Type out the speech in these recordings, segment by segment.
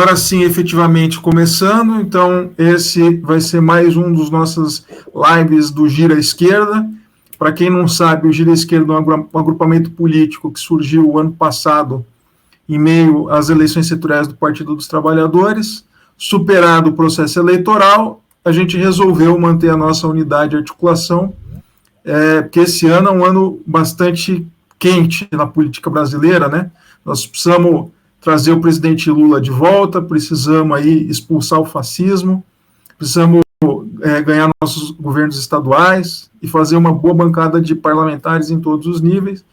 Agora sim, efetivamente começando, então esse vai ser mais um dos nossas lives do Gira Esquerda. Para quem não sabe, o Gira Esquerda é um agrupamento político que surgiu o ano passado em meio às eleições setoriais do Partido dos Trabalhadores. Superado o processo eleitoral, a gente resolveu manter a nossa unidade de articulação, porque esse ano é um ano bastante quente na política brasileira, né? Nós precisamos trazer o presidente Lula de volta, precisamos aí expulsar o fascismo, precisamos ganhar nossos governos estaduais e fazer uma boa bancada de parlamentares em todos os níveis.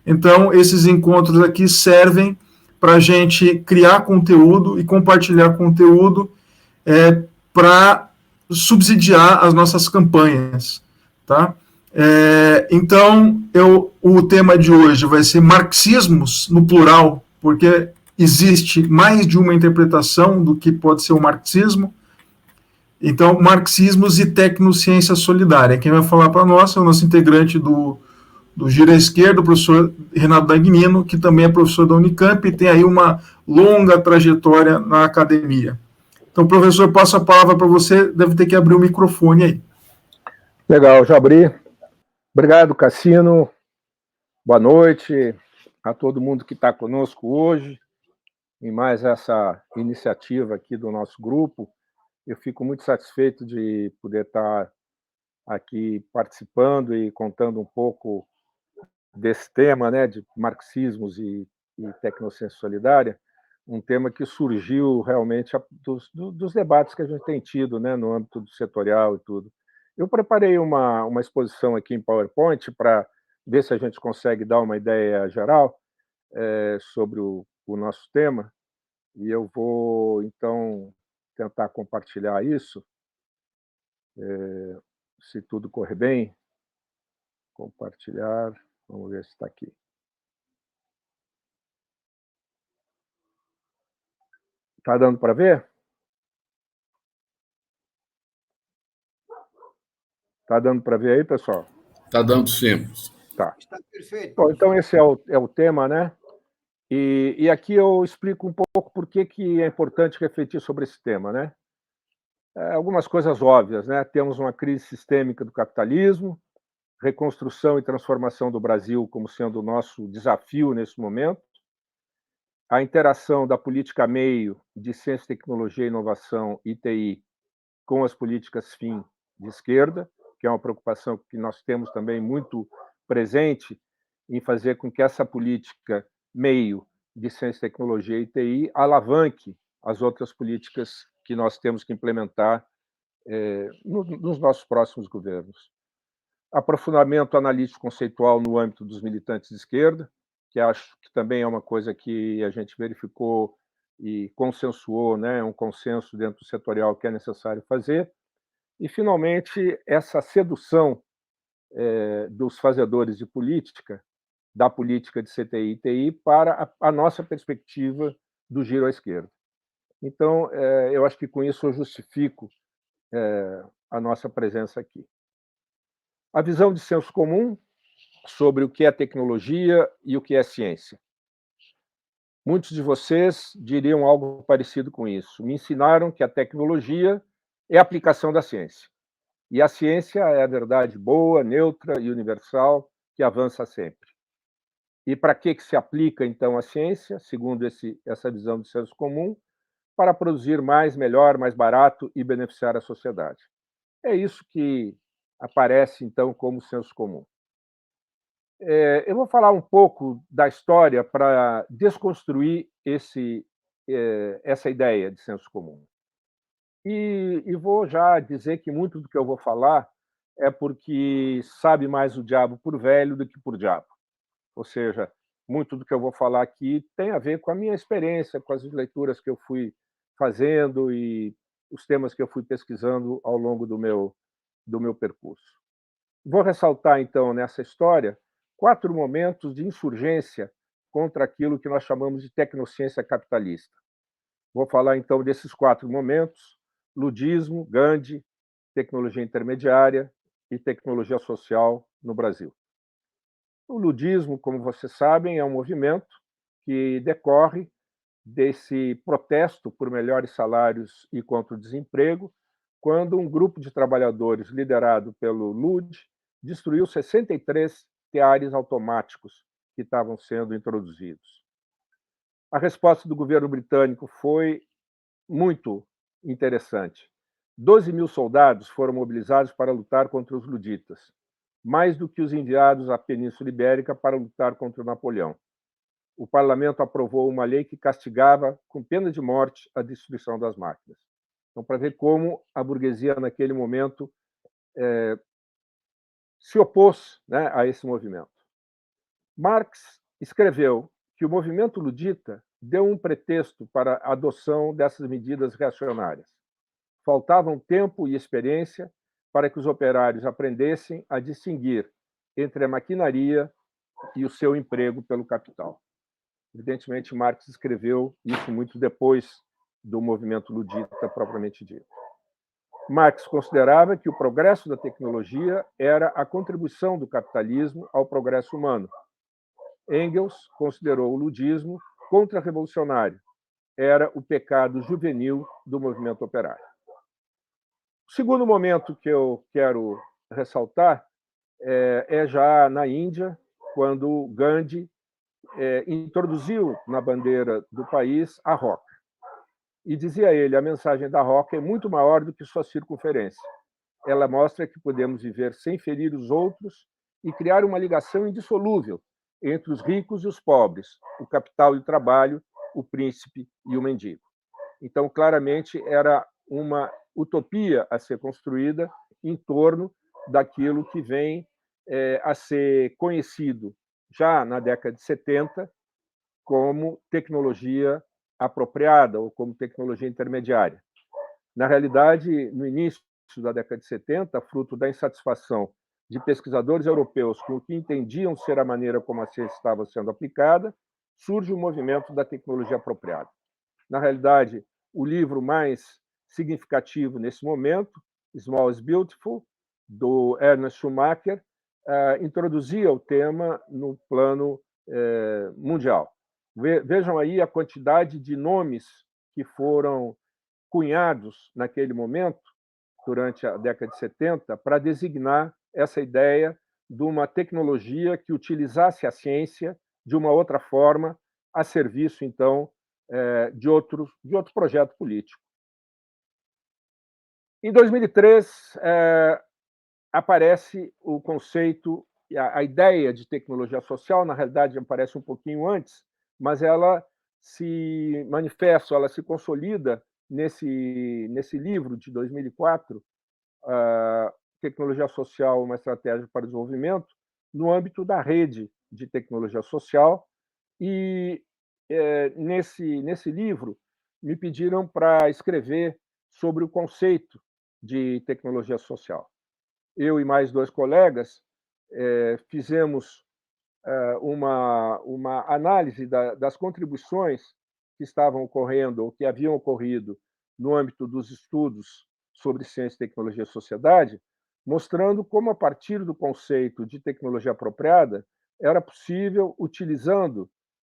Então, esses encontros aqui servem para a gente criar conteúdo e compartilhar conteúdo para subsidiar as nossas campanhas, tá? Então, o tema de hoje vai ser marxismos no plural, porque existe mais de uma interpretação do que pode ser o marxismo. Então, marxismos e tecnociência solidária. Quem vai falar para nós é o nosso integrante do Gira Esquerda, o professor Renato Dagnino, que também é professor da Unicamp e tem aí uma longa trajetória na academia. Então, professor, passo a palavra para você, deve ter que abrir o microfone aí. Legal, já abri. Obrigado, Cassino. Boa noite a todo mundo que está conosco hoje, em mais essa iniciativa aqui do nosso grupo. Eu fico muito satisfeito de poder estar aqui participando e contando um pouco desse tema, né, de marxismos e tecnociência solidária, um tema que surgiu realmente dos debates que a gente tem tido, né, no âmbito do setorial e tudo. Eu preparei uma exposição aqui em PowerPoint para ver se a gente consegue dar uma ideia geral sobre o nosso tema, e eu vou, então, tentar compartilhar isso, se tudo correr bem. Compartilhar, vamos ver se está aqui. Está dando para ver? Está dando para ver aí, pessoal? Está dando sim. Tá. Está perfeito. Bom, então, esse é o tema, né? E aqui eu explico um pouco por que é importante refletir sobre esse tema, né? Algumas coisas óbvias, né? Temos uma crise sistêmica do capitalismo, reconstrução e transformação do Brasil como sendo o nosso desafio nesse momento, a interação da política meio de ciência, tecnologia, inovação e TI com as políticas fim de esquerda, que é uma preocupação que nós temos também muito presente em fazer com que essa política meio de ciência, tecnologia e TI alavanque as outras políticas que nós temos que implementar nos nossos próximos governos. Aprofundamento analítico conceitual no âmbito dos militantes de esquerda, que acho que também é uma coisa que a gente verificou e consensuou, né, um consenso dentro do setorial que é necessário fazer. E, finalmente, essa sedução dos fazedores de política, da política de CTI e TI, para a nossa perspectiva do giro à esquerda. Então, eu acho que com isso eu justifico a nossa presença aqui. A visão de senso comum sobre o que é tecnologia e o que é ciência. Muitos de vocês diriam algo parecido com isso. Me ensinaram que a tecnologia é a aplicação da ciência. E a ciência é a verdade boa, neutra e universal, que avança sempre. E para que se aplica, então, a ciência, segundo essa visão de senso comum? Para produzir mais, melhor, mais barato e beneficiar a sociedade. É isso que aparece, então, como senso comum. Eu vou falar um pouco da história para desconstruir essa ideia de senso comum. E vou já dizer que muito do que eu vou falar é porque sabe mais o diabo por velho do que por diabo. Ou seja, muito do que eu vou falar aqui tem a ver com a minha experiência, com as leituras que eu fui fazendo e os temas que eu fui pesquisando ao longo do meu percurso. Vou ressaltar, então, nessa história, 4 momentos de insurgência contra aquilo que nós chamamos de tecnociência capitalista. Vou falar, então, desses 4 momentos: ludismo, Gandhi, tecnologia intermediária e tecnologia social no Brasil. O ludismo, como vocês sabem, é um movimento que decorre desse protesto por melhores salários e contra o desemprego, quando um grupo de trabalhadores liderado pelo Lud destruiu 63 teares automáticos que estavam sendo introduzidos. A resposta do governo britânico foi muito interessante. 12.000 soldados foram mobilizados para lutar contra os luditas, mais do que os enviados à Península Ibérica para lutar contra Napoleão. O parlamento aprovou uma lei que castigava com pena de morte a destruição das máquinas. Então, para ver como a burguesia, naquele momento, se opôs, né, a esse movimento. Marx escreveu que o movimento ludita deu um pretexto para a adoção dessas medidas reacionárias. Faltavam tempo e experiência para que os operários aprendessem a distinguir entre a maquinaria e o seu emprego pelo capital. Evidentemente, Marx escreveu isso muito depois do movimento ludita propriamente dito. Marx considerava que o progresso da tecnologia era a contribuição do capitalismo ao progresso humano. Engels considerou o ludismo contra-revolucionário. Era o pecado juvenil do movimento operário. O segundo momento que eu quero ressaltar é já na Índia, quando Gandhi introduziu na bandeira do país a roca. E dizia ele, a mensagem da roca é muito maior do que sua circunferência. Ela mostra que podemos viver sem ferir os outros e criar uma ligação indissolúvel entre os ricos e os pobres, o capital e o trabalho, o príncipe e o mendigo. Então, claramente, era uma utopia a ser construída em torno daquilo que vem a ser conhecido já na década de 70 como tecnologia apropriada ou como tecnologia intermediária. Na realidade, no início da década de 70, fruto da insatisfação de pesquisadores europeus com o que entendiam ser a maneira como a ciência estava sendo aplicada, surge o movimento da tecnologia apropriada. Na realidade, o livro mais significativo nesse momento, Small is Beautiful, do Ernest Schumacher, introduzia o tema no plano mundial. Vejam aí a quantidade de nomes que foram cunhados naquele momento, durante a década de 70, para designar essa ideia de uma tecnologia que utilizasse a ciência de uma outra forma, a serviço, então, de outro projeto político. Em 2003, aparece o conceito, a ideia de tecnologia social, na realidade aparece um pouquinho antes, mas ela se manifesta, ela se consolida nesse livro de 2004, Tecnologia Social, uma estratégia para o desenvolvimento, no âmbito da rede de tecnologia social. E nesse livro me pediram para escrever sobre o conceito de tecnologia social. Eu e mais 2 colegas fizemos uma análise das contribuições que estavam ocorrendo ou que haviam ocorrido no âmbito dos estudos sobre ciência, tecnologia e sociedade, mostrando como, a partir do conceito de tecnologia apropriada, era possível, utilizando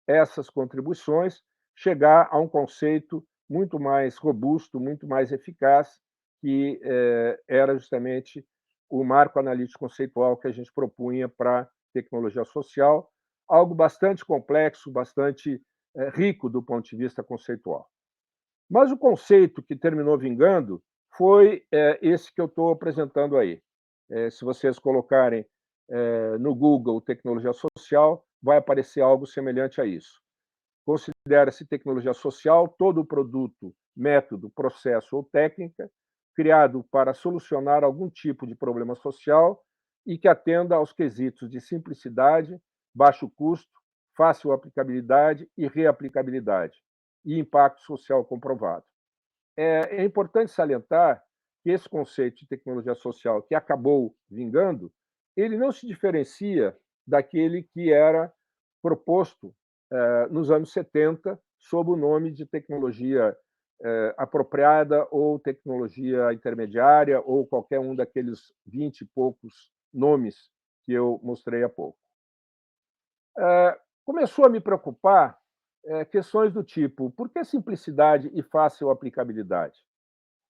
essas contribuições, chegar a um conceito muito mais robusto, muito mais eficaz, que era justamente o marco analítico conceitual que a gente propunha para tecnologia social, algo bastante complexo, bastante rico do ponto de vista conceitual. Mas o conceito que terminou vingando foi esse que eu estou apresentando aí. Se vocês colocarem no Google tecnologia social, vai aparecer algo semelhante a isso. Considera-se tecnologia social todo produto, método, processo ou técnica criado para solucionar algum tipo de problema social e que atenda aos quesitos de simplicidade, baixo custo, fácil aplicabilidade e reaplicabilidade, e impacto social comprovado. É importante salientar que esse conceito de tecnologia social que acabou vingando, ele não se diferencia daquele que era proposto nos anos 70 sob o nome de tecnologia apropriada ou tecnologia intermediária ou qualquer um daqueles 20 e poucos nomes que eu mostrei há pouco. Começou a me preocupar questões do tipo: por que simplicidade e fácil aplicabilidade?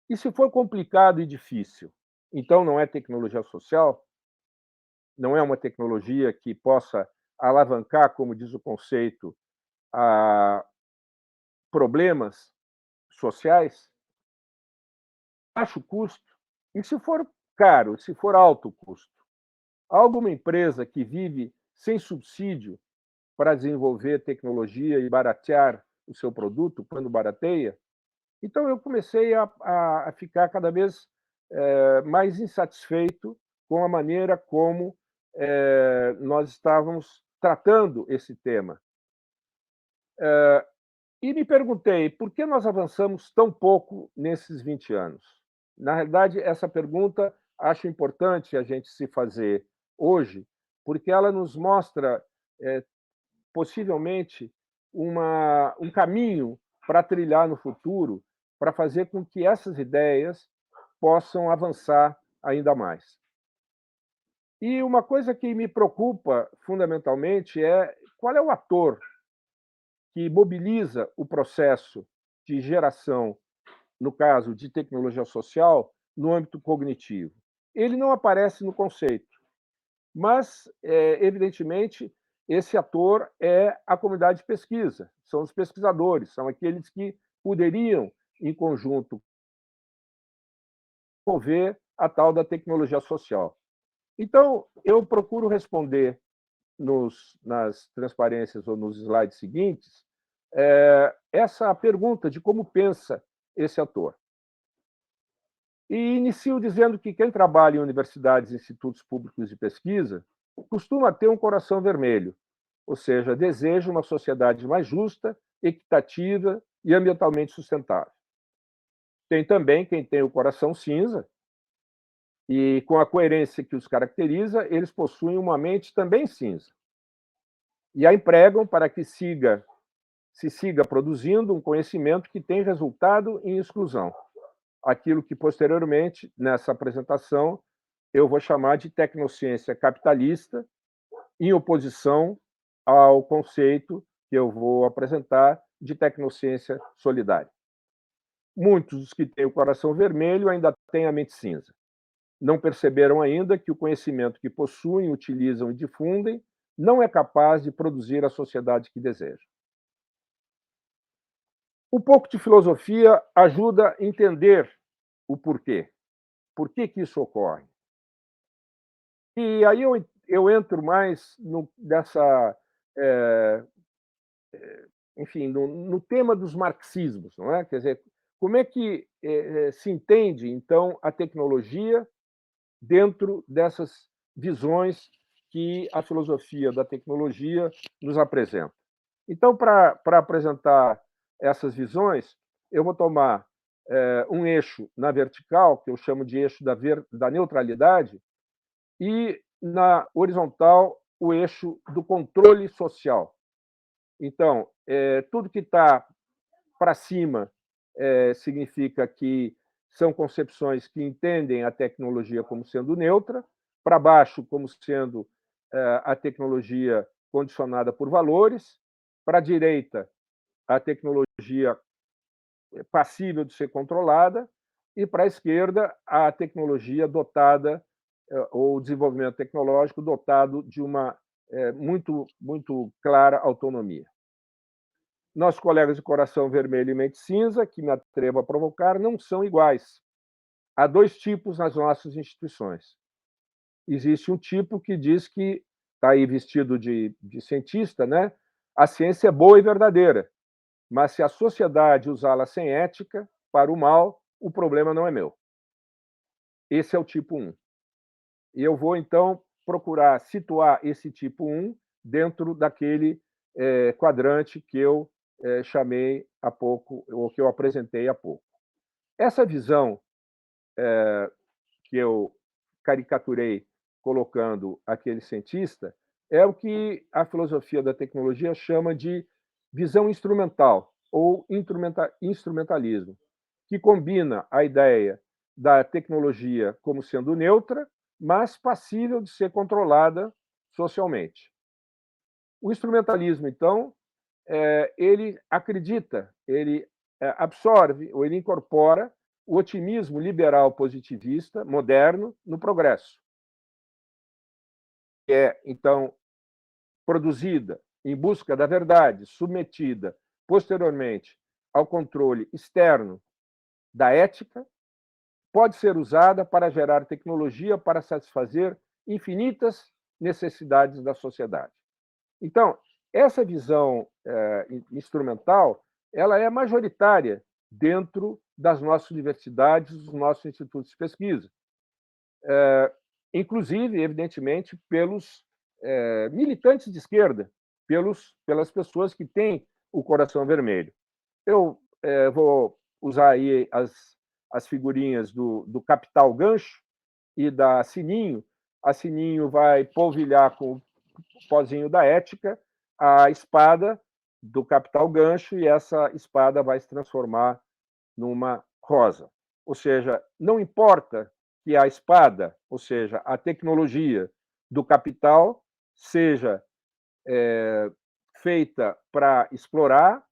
E se for complicado e difícil, então não é tecnologia social? Não é uma tecnologia que possa alavancar, como diz o conceito, a problemas sociais? Baixo custo. E se for caro, se for alto custo? Há alguma empresa que vive sem subsídio para desenvolver tecnologia e baratear o seu produto quando barateia? Então, eu comecei a ficar cada vez mais insatisfeito com a maneira como nós estávamos tratando esse tema. E me perguntei por que nós avançamos tão pouco nesses 20 anos. Na realidade, essa pergunta acho importante a gente se fazer hoje, porque ela nos mostra, possivelmente, um caminho para trilhar no futuro, para fazer com que essas ideias possam avançar ainda mais. E uma coisa que me preocupa fundamentalmente é qual é o ator que mobiliza o processo de geração, no caso de tecnologia social, no âmbito cognitivo. Ele não aparece no conceito, mas, evidentemente, esse ator é a comunidade de pesquisa, são os pesquisadores, são aqueles que poderiam, em conjunto, desenvolver a tal da tecnologia social. Então, eu procuro responder nas transparências ou nos slides seguintes essa pergunta de como pensa esse ator. E inicio dizendo que quem trabalha em universidades e institutos públicos de pesquisa costuma ter um coração vermelho, ou seja, deseja uma sociedade mais justa, equitativa e ambientalmente sustentável. Tem também quem tem o coração cinza, e com a coerência que os caracteriza, eles possuem uma mente também cinza. E a empregam para que se siga produzindo um conhecimento que tem resultado em exclusão. Aquilo que, posteriormente, nessa apresentação, eu vou chamar de tecnociência capitalista, em oposição ao conceito que eu vou apresentar de tecnociência solidária. Muitos dos que têm o coração vermelho ainda têm a mente cinza. Não perceberam ainda que o conhecimento que possuem, utilizam e difundem não é capaz de produzir a sociedade que desejam. Um pouco de filosofia ajuda a entender o porquê. Por que isso ocorre? E aí eu entro mais nessa, enfim, no tema dos marxismos, não é? Quer dizer, como é que se entende, então, a tecnologia dentro dessas visões que a filosofia da tecnologia nos apresenta? Então, para apresentar essas visões, eu vou tomar um eixo na vertical, que eu chamo de eixo da neutralidade, e na horizontal, o eixo do controle social. Então, tudo que está para cima significa que são concepções que entendem a tecnologia como sendo neutra, para baixo, como sendo a tecnologia condicionada por valores, para a direita, a tecnologia passível de ser controlada, e para a esquerda, a tecnologia dotada, ou o desenvolvimento tecnológico dotado de uma muito clara autonomia. Nossos colegas de coração vermelho e mente cinza, que me atrevo a provocar, não são iguais. Há dois tipos nas nossas instituições. Existe um tipo que diz que, está aí vestido de cientista, né? A ciência é boa e verdadeira, mas se a sociedade usá-la sem ética, para o mal, o problema não é meu. Esse é o tipo 1. E eu vou, então, procurar situar esse tipo 1 dentro daquele quadrante que eu chamei há pouco, ou que eu apresentei há pouco. Essa visão que eu caricaturei colocando aquele cientista é o que a filosofia da tecnologia chama de visão instrumental ou instrumentalismo, que combina a ideia da tecnologia como sendo neutra, mas passível de ser controlada socialmente. O instrumentalismo, então, ele acredita, ele absorve ou ele incorpora o otimismo liberal positivista moderno no progresso, que é, então, produzida em busca da verdade, submetida posteriormente ao controle externo da ética, pode ser usada para gerar tecnologia para satisfazer infinitas necessidades da sociedade. Então, essa visão instrumental, ela é majoritária dentro das nossas universidades, dos nossos institutos de pesquisa. Inclusive, evidentemente, pelos militantes de esquerda, pelas pessoas que têm o coração vermelho. Eu vou usar aí as figurinhas do Capital Gancho e da Sininho. A Sininho vai polvilhar com o pozinho da ética a espada do Capital Gancho e essa espada vai se transformar numa rosa. Ou seja, não importa que a espada, ou seja, a tecnologia do capital, seja feita para explorar,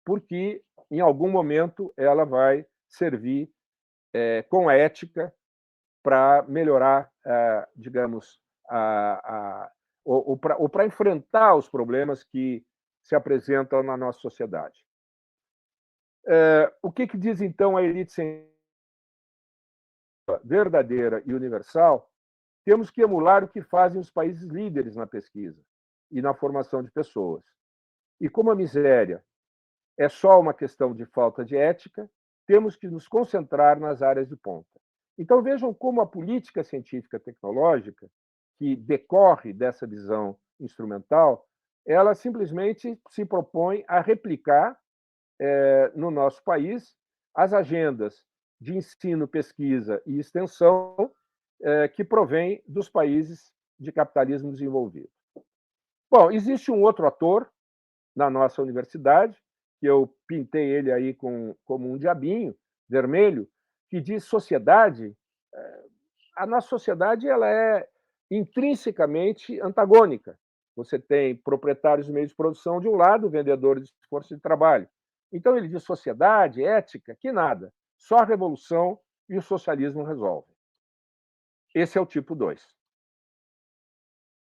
porque em algum momento ela vai servir com a ética para melhorar, digamos, ou para enfrentar os problemas que se apresentam na nossa sociedade. O que diz, então, a elite científica verdadeira e universal? Temos que emular o que fazem os países líderes na pesquisa e na formação de pessoas. E como a miséria é só uma questão de falta de ética, temos que nos concentrar nas áreas de ponta. Então, vejam como a política científica tecnológica, que decorre dessa visão instrumental, ela simplesmente se propõe a replicar no nosso país as agendas de ensino, pesquisa e extensão que provém dos países de capitalismo desenvolvido. Bom, existe um outro ator na nossa universidade, que eu pintei ele aí como um diabinho vermelho, que diz sociedade. A nossa sociedade ela é intrinsecamente antagônica. Você tem proprietários de meios de produção de um lado, vendedores de força de trabalho. Então, ele diz sociedade, ética, que nada. Só a revolução e o socialismo resolvem. Esse é o tipo 2.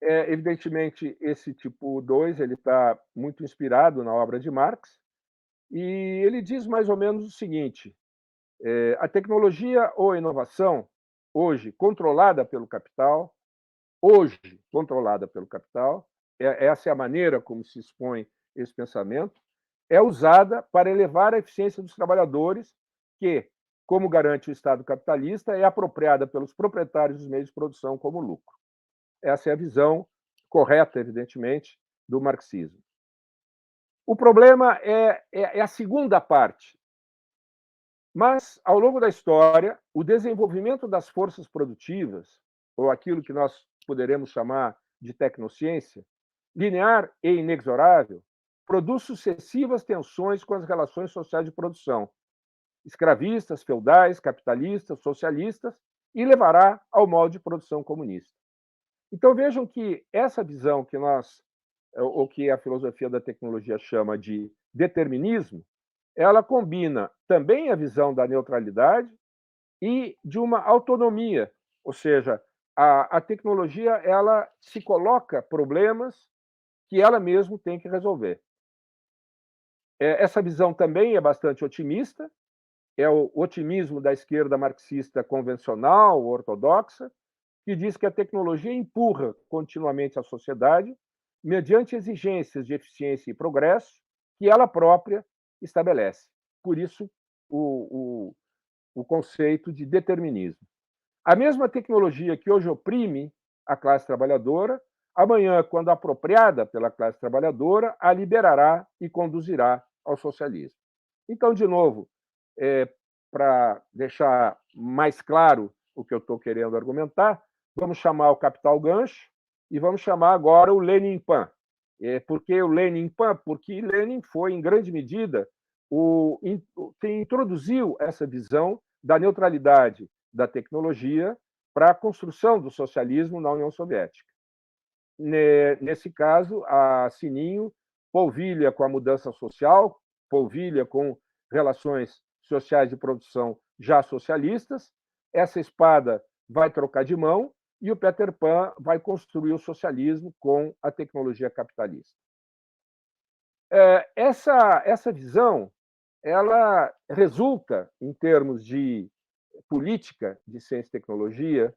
Evidentemente, esse tipo 2 ele está muito inspirado na obra de Marx, e ele diz mais ou menos o seguinte: a tecnologia ou a inovação, hoje controlada pelo capital, essa é a maneira como se expõe esse pensamento, é usada para elevar a eficiência dos trabalhadores, que, como garante o Estado capitalista, é apropriada pelos proprietários dos meios de produção como lucro. Essa é a visão correta, evidentemente, do marxismo. O problema é a segunda parte. Mas, ao longo da história, o desenvolvimento das forças produtivas, ou aquilo que nós poderemos chamar de tecnociência, linear e inexorável, produz sucessivas tensões com as relações sociais de produção, escravistas, feudais, capitalistas, socialistas, e levará ao modo de produção comunista. Então, vejam que essa visão que ou que a filosofia da tecnologia chama de determinismo, ela combina também a visão da neutralidade e de uma autonomia, ou seja, a tecnologia ela se coloca problemas que ela mesma tem que resolver. Essa visão também é bastante otimista, é o otimismo da esquerda marxista convencional, ortodoxa, que diz que a tecnologia empurra continuamente a sociedade mediante exigências de eficiência e progresso que ela própria estabelece. Por isso, o conceito de determinismo. A mesma tecnologia que hoje oprime a classe trabalhadora, amanhã, quando apropriada pela classe trabalhadora, a liberará e conduzirá ao socialismo. Então, de novo, para deixar mais claro o que eu estou querendo argumentar, vamos chamar o Capital Gancho e vamos chamar agora o Lenin Pan. Por que o Lenin Pan? Porque Lenin foi, em grande medida, quem introduziu essa visão da neutralidade da tecnologia para a construção do socialismo na União Soviética. Nesse caso, a Sininho polvilha com a mudança social, polvilha com relações sociais de produção já socialistas. Essa espada vai trocar de mão e o Peter Pan vai construir o socialismo com a tecnologia capitalista. Essa visão ela resulta, em termos de política de ciência e tecnologia,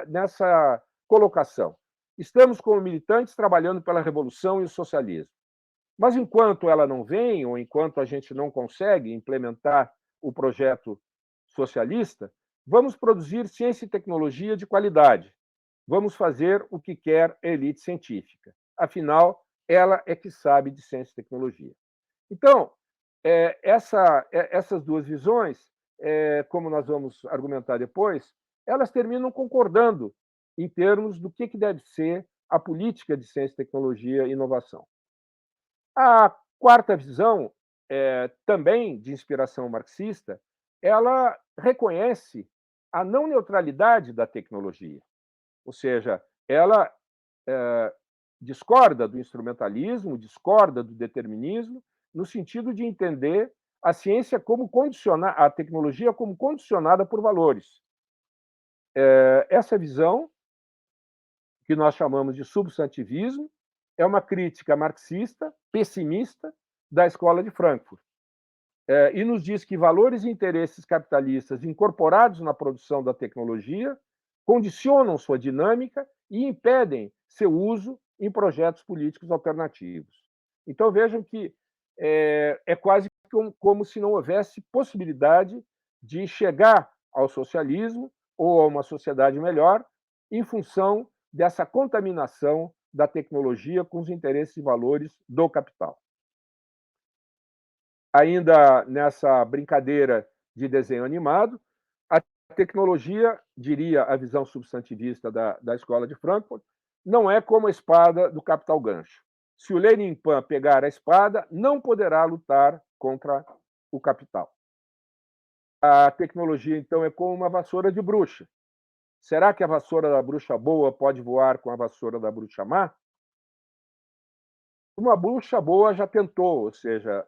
nessa colocação. Estamos, como militantes, trabalhando pela revolução e o socialismo. Mas, enquanto ela não vem, ou enquanto a gente não consegue implementar o projeto socialista, vamos produzir ciência e tecnologia de qualidade. Vamos fazer o que quer a elite científica. Afinal, ela é que sabe de ciência e tecnologia. Então, essas duas visões, como nós vamos argumentar depois, elas terminam concordando em termos do que deve ser a política de ciência, tecnologia e inovação. A quarta visão, também de inspiração marxista, ela reconhece a não neutralidade da tecnologia, ou seja, ela discorda do instrumentalismo, discorda do determinismo, no sentido de entender a ciência como a tecnologia como condicionada por valores. Essa visão, que nós chamamos de substantivismo, é uma crítica marxista, pessimista, da escola de Frankfurt. E nos diz que valores e interesses capitalistas incorporados na produção da tecnologia condicionam sua dinâmica e impedem seu uso em projetos políticos alternativos. Então, vejam que é quase como se não houvesse possibilidade de chegar ao socialismo ou a uma sociedade melhor em função dessa contaminação da tecnologia com os interesses e valores do capital. Ainda nessa brincadeira de desenho animado, a tecnologia, diria a visão substantivista da escola de Frankfurt, não é como a espada do Capital Gancho. Se o Lenin Pan pegar a espada, não poderá lutar contra o capital. A tecnologia, então, é como uma vassoura de bruxa. Será que a vassoura da bruxa boa pode voar com a vassoura da bruxa má? Uma bruxa boa já tentou, ou seja,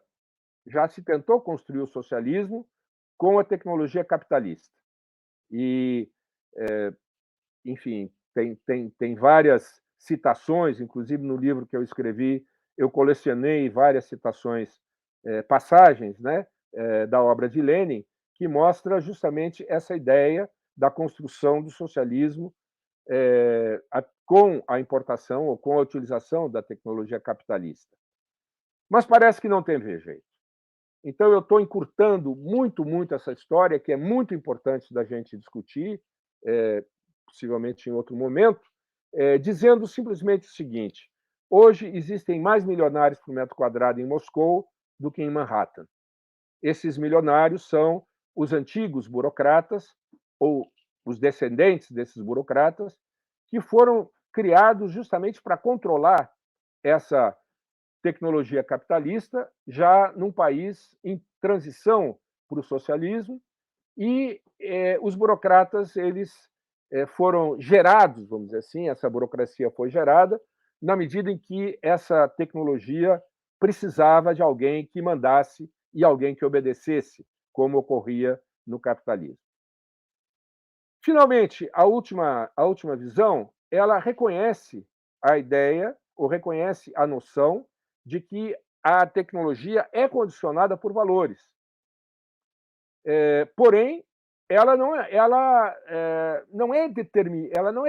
já se tentou construir o socialismo com a tecnologia capitalista. E, enfim, tem várias citações, inclusive no livro que eu escrevi, eu colecionei várias citações, passagens, né, da obra de Lenin, que mostra justamente essa ideia da construção do socialismo com a importação ou com a utilização da tecnologia capitalista. Mas parece que não tem jeito. Então, eu estou encurtando muito, muito essa história, que é muito importante da gente discutir, possivelmente em outro momento, dizendo simplesmente o seguinte: hoje existem mais milionários por metro quadrado em Moscou do que em Manhattan. Esses milionários são os antigos burocratas, ou os descendentes desses burocratas, que foram criados justamente para controlar essa tecnologia capitalista, já num país em transição para o socialismo, e os burocratas eles foram gerados, vamos dizer assim, essa burocracia foi gerada na medida em que essa tecnologia precisava de alguém que mandasse e alguém que obedecesse, como ocorria no capitalismo. Finalmente, a última visão, ela reconhece a ideia, ou reconhece a noção de que a tecnologia é condicionada por valores. Porém, ela não é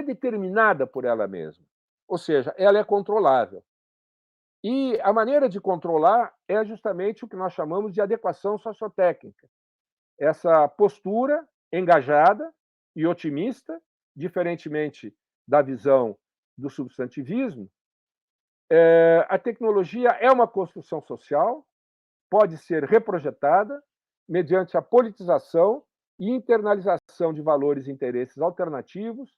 determinada por ela mesma. Ou seja, ela é controlável. E a maneira de controlar é justamente o que nós chamamos de adequação sociotécnica. Essa postura engajada e otimista, diferentemente da visão do substantivismo, a tecnologia é uma construção social, pode ser reprojetada mediante a politização e internalização de valores e interesses alternativos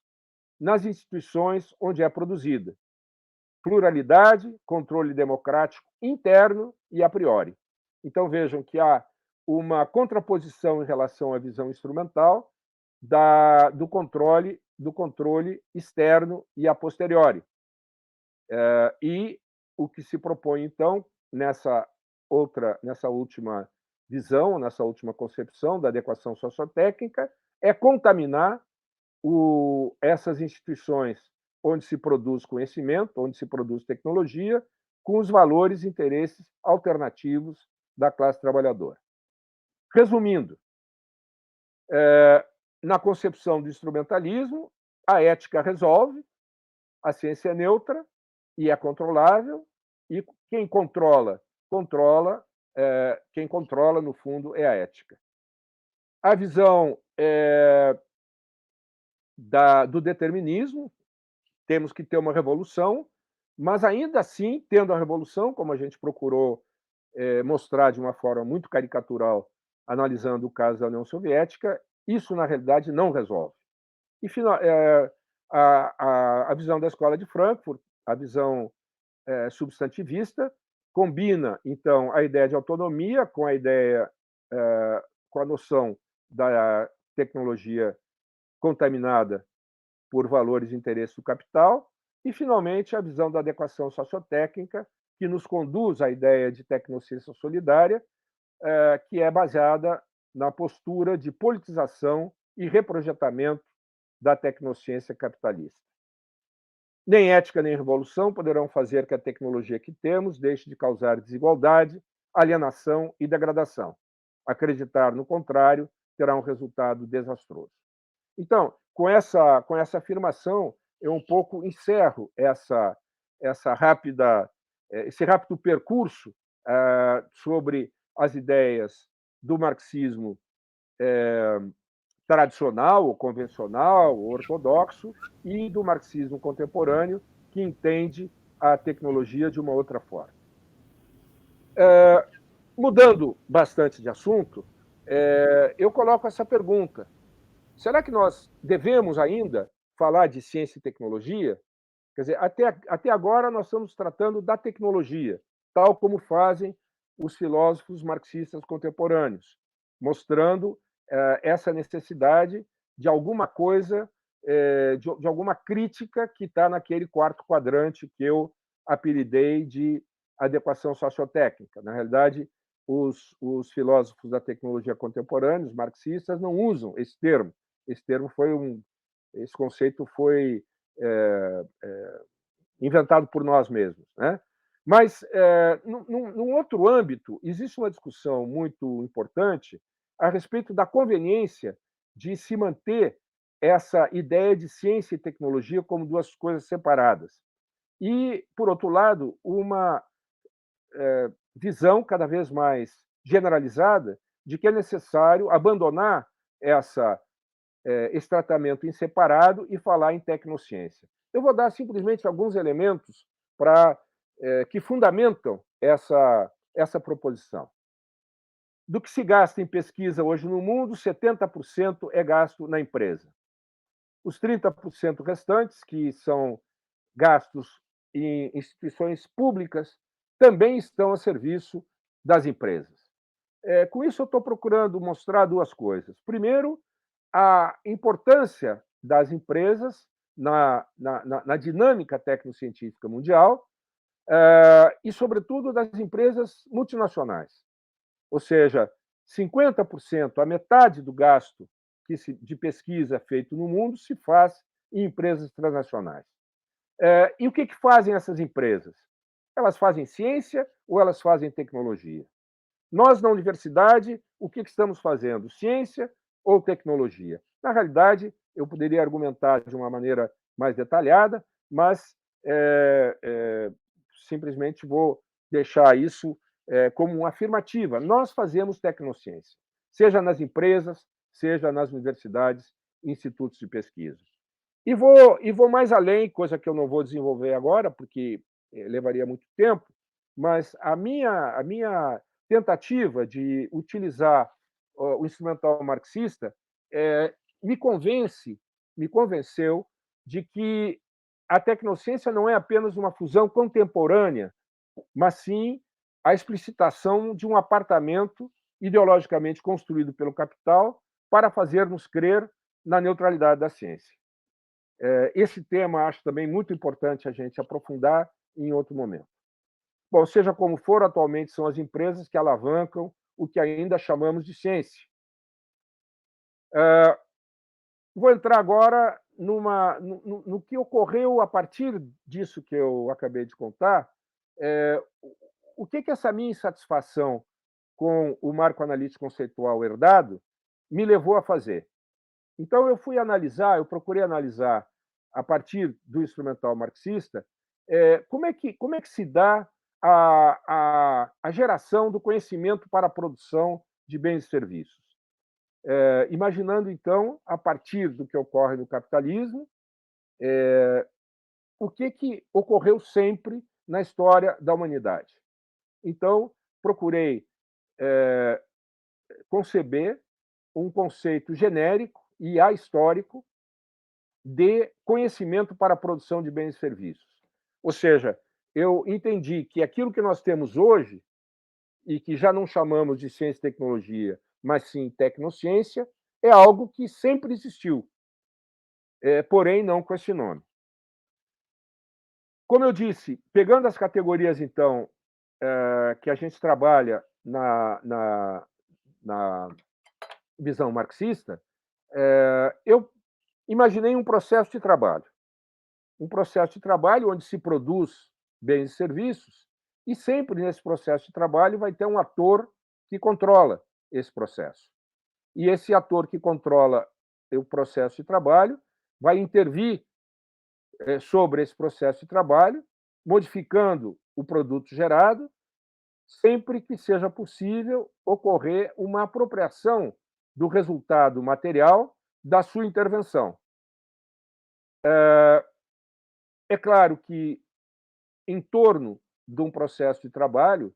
nas instituições onde é produzida. Pluralidade, controle democrático interno e a priori. Então, vejam que há uma contraposição em relação à visão instrumental do controle externo e a posteriori. E o que se propõe, então, nessa última visão, nessa última concepção da adequação sociotécnica, é contaminar essas instituições onde se produz conhecimento, onde se produz tecnologia, com os valores e interesses alternativos da classe trabalhadora. Resumindo, na concepção do instrumentalismo, a ética resolve, a ciência é neutra e é controlável, e quem controla, quem controla, no fundo, é a ética. A visão do determinismo, temos que ter uma revolução, mas ainda assim, tendo a revolução, como a gente procurou mostrar de uma forma muito caricatural, analisando o caso da União Soviética, isso, na realidade, não resolve. E a visão da Escola de Frankfurt, a visão substantivista, combina, então, a ideia de autonomia com a noção da tecnologia contaminada por valores e interesses do capital, e, finalmente, a visão da adequação sociotécnica, que nos conduz à ideia de tecnociência solidária, que é baseada na postura de politização e reprojetamento da tecnociência capitalista. Nem ética nem revolução poderão fazer que a tecnologia que temos deixe de causar desigualdade, alienação e degradação. Acreditar no contrário terá um resultado desastroso. Então, com essa afirmação, eu um pouco encerro esse rápido percurso sobre as ideias do marxismo tradicional, ou convencional, ou ortodoxo, e do marxismo contemporâneo, que entende a tecnologia de uma outra forma. Mudando bastante de assunto, eu coloco essa pergunta: será que nós devemos ainda falar de ciência e tecnologia? Quer dizer, até agora nós estamos tratando da tecnologia, tal como fazem os filósofos marxistas contemporâneos, mostrando essa necessidade de alguma coisa, de alguma crítica que está naquele quarto quadrante que eu apelidei de adequação sociotécnica. Na realidade, os filósofos da tecnologia contemporâneos, marxistas, não usam esse termo. Esse conceito foi inventado por nós mesmos, né? Mas, num outro âmbito, existe uma discussão muito importante a respeito da conveniência de se manter essa ideia de ciência e tecnologia como duas coisas separadas. E, por outro lado, uma visão cada vez mais generalizada de que é necessário abandonar esse tratamento em separado e falar em tecnociência. Eu vou dar simplesmente alguns elementos que fundamentam essa proposição. Do que se gasta em pesquisa hoje no mundo, 70% é gasto na empresa. Os 30% restantes, que são gastos em instituições públicas, também estão a serviço das empresas. Com isso, eu estou procurando mostrar duas coisas. Primeiro, a importância das empresas na dinâmica tecnocientífica mundial e, sobretudo, das empresas multinacionais. Ou seja, 50%, a metade do gasto de pesquisa feito no mundo se faz em empresas transnacionais. E o que fazem essas empresas? Elas fazem ciência ou elas fazem tecnologia? Nós, na universidade, o que estamos fazendo? Ciência ou tecnologia? Na realidade, eu poderia argumentar de uma maneira mais detalhada, mas simplesmente vou deixar isso como uma afirmativa. Nós fazemos tecnociência, seja nas empresas, seja nas universidades, institutos de pesquisa. E vou mais além, coisa que eu não vou desenvolver agora, porque levaria muito tempo, mas a minha tentativa de utilizar o instrumental marxista me convenceu de que a tecnociência não é apenas uma fusão contemporânea, mas sim a explicitação de um apartamento ideologicamente construído pelo capital para fazer-nos crer na neutralidade da ciência. Esse tema acho também muito importante a gente aprofundar em outro momento. Bom, seja como for, atualmente são as empresas que alavancam o que ainda chamamos de ciência. Vou entrar agora no que ocorreu a partir disso que eu acabei de contar. O que essa minha insatisfação com o marco analítico conceitual herdado me levou a fazer? Então, eu procurei analisar, a partir do instrumental marxista, como é que se dá a geração do conhecimento para a produção de bens e serviços. Imaginando, então, a partir do que ocorre no capitalismo, o que ocorreu sempre na história da humanidade. Então, procurei conceber um conceito genérico e ahistórico de conhecimento para a produção de bens e serviços. Ou seja, eu entendi que aquilo que nós temos hoje, e que já não chamamos de ciência e tecnologia, mas sim tecnociência, é algo que sempre existiu, porém não com esse nome. Como eu disse, pegando as categorias, então, que a gente trabalha na visão marxista, eu imaginei um processo de trabalho. Um processo de trabalho onde se produz bens e serviços, e sempre nesse processo de trabalho vai ter um ator que controla esse processo. E esse ator que controla o processo de trabalho vai intervir sobre esse processo de trabalho, modificando o produto gerado, sempre que seja possível ocorrer uma apropriação do resultado material da sua intervenção. É claro que, em torno de um processo de trabalho,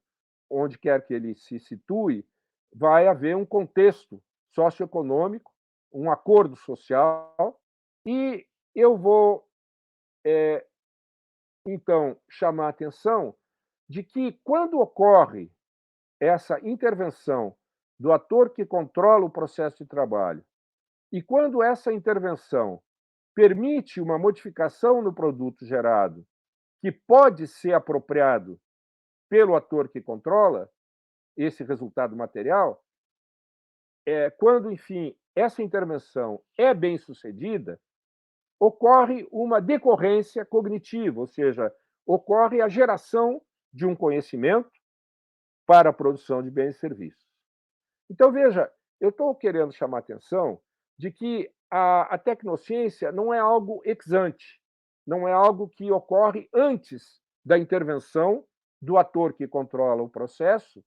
onde quer que ele se situe, vai haver um contexto socioeconômico, um acordo social, e eu vou, então, chamar a atenção de que, quando ocorre essa intervenção do ator que controla o processo de trabalho, e quando essa intervenção permite uma modificação no produto gerado, que pode ser apropriado pelo ator que controla esse resultado material, quando, enfim, essa intervenção é bem sucedida, ocorre uma decorrência cognitiva, ou seja, ocorre a geração de um conhecimento para a produção de bens e serviços. Então, veja, eu estou querendo chamar a atenção de que a tecnociência não é algo ex ante, não é algo que ocorre antes da intervenção do ator que controla o processo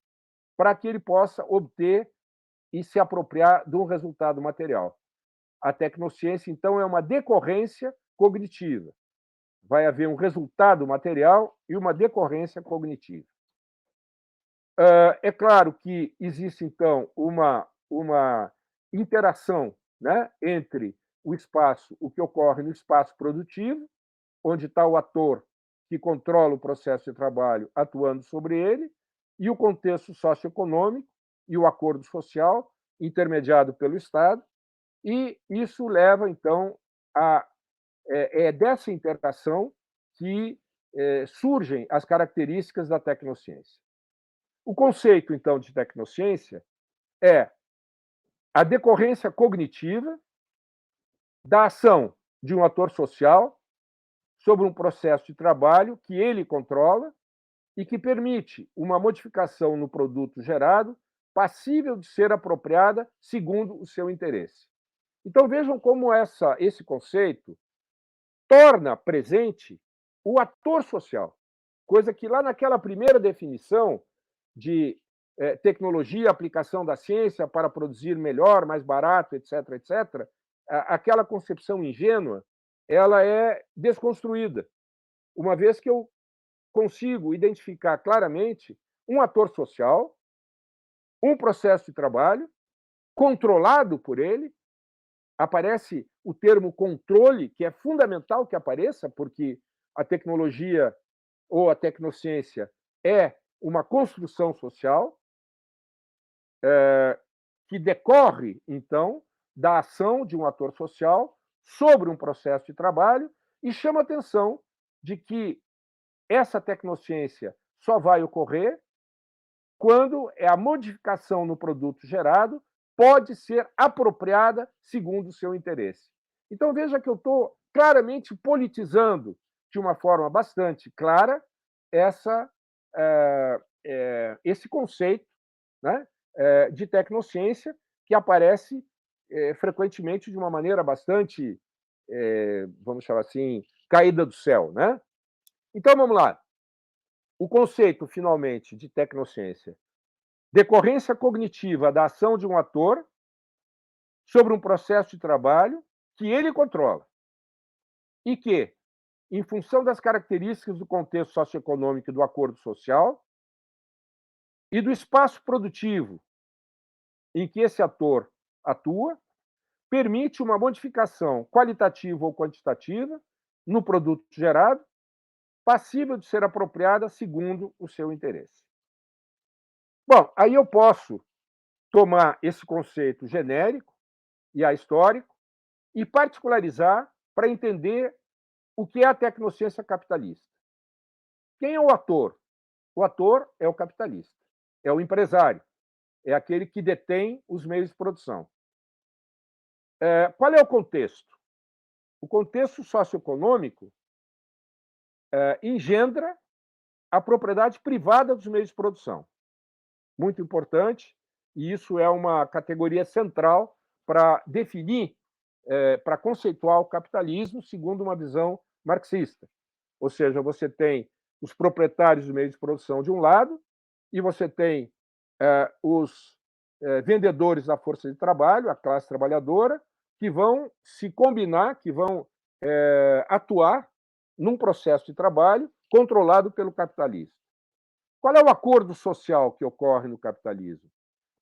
para que ele possa obter e se apropriar de um resultado material. A tecnociência, então, é uma decorrência cognitiva. Vai haver um resultado material e uma decorrência cognitiva. É claro que existe, então, uma interação, né, entre o que ocorre no espaço produtivo, onde está o ator que controla o processo de trabalho atuando sobre ele, e o contexto socioeconômico e o acordo social intermediado pelo Estado, e isso leva, então, dessa interação que surgem as características da tecnociência. O conceito, então, de tecnociência é a decorrência cognitiva da ação de um ator social sobre um processo de trabalho que ele controla e que permite uma modificação no produto gerado passível de ser apropriada segundo o seu interesse. Então, vejam como esse conceito torna presente o ator social, coisa que lá naquela primeira definição de tecnologia, aplicação da ciência para produzir melhor, mais barato, etc., etc., aquela concepção ingênua, ela é desconstruída, uma vez que eu consigo identificar claramente um ator social, um processo de trabalho, controlado por ele. Aparece o termo controle, que é fundamental que apareça, porque a tecnologia ou a tecnociência é uma construção social que decorre, então, da ação de um ator social sobre um processo de trabalho e chama a atenção de que essa tecnociência só vai ocorrer quando a modificação no produto gerado pode ser apropriada segundo o seu interesse. Então, veja que eu estou claramente politizando, de uma forma bastante clara, esse conceito, né, de tecnociência, que aparece frequentemente de uma maneira bastante, vamos chamar assim, caída do céu. Né? Então, vamos lá. O conceito, finalmente, de tecnociência: decorrência cognitiva da ação de um ator sobre um processo de trabalho que ele controla e que, em função das características do contexto socioeconômico e do acordo social e do espaço produtivo em que esse ator atua, permite uma modificação qualitativa ou quantitativa no produto gerado, passível de ser apropriada segundo o seu interesse. Bom, aí eu posso tomar esse conceito genérico e ahistórico e particularizar para entender o que é a tecnociência capitalista. Quem é o ator? O ator é o capitalista, é o empresário, é aquele que detém os meios de produção. Qual é o contexto? O contexto socioeconômico engendra a propriedade privada dos meios de produção. Muito importante, e isso é uma categoria central para definir, para conceituar o capitalismo segundo uma visão marxista. Ou seja, você tem os proprietários dos meios de produção de um lado e você tem os vendedores da força de trabalho, a classe trabalhadora, que vão se combinar, que vão atuar num processo de trabalho controlado pelo capitalismo. Qual é o acordo social que ocorre no capitalismo?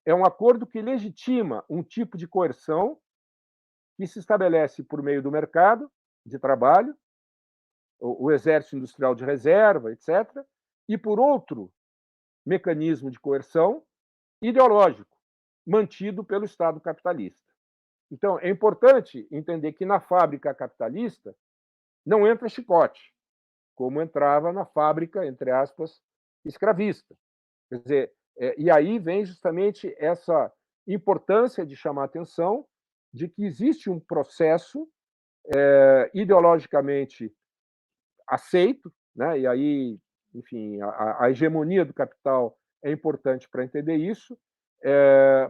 É um acordo que legitima um tipo de coerção que se estabelece por meio do mercado de trabalho, o exército industrial de reserva, etc., e por outro mecanismo de coerção ideológico, mantido pelo Estado capitalista. Então, é importante entender que na fábrica capitalista não entra chicote, como entrava na fábrica, entre aspas, escravista. Quer dizer, e aí vem justamente essa importância de chamar a atenção de que existe um processo ideologicamente aceito, né? E aí, enfim, a hegemonia do capital é importante para entender isso,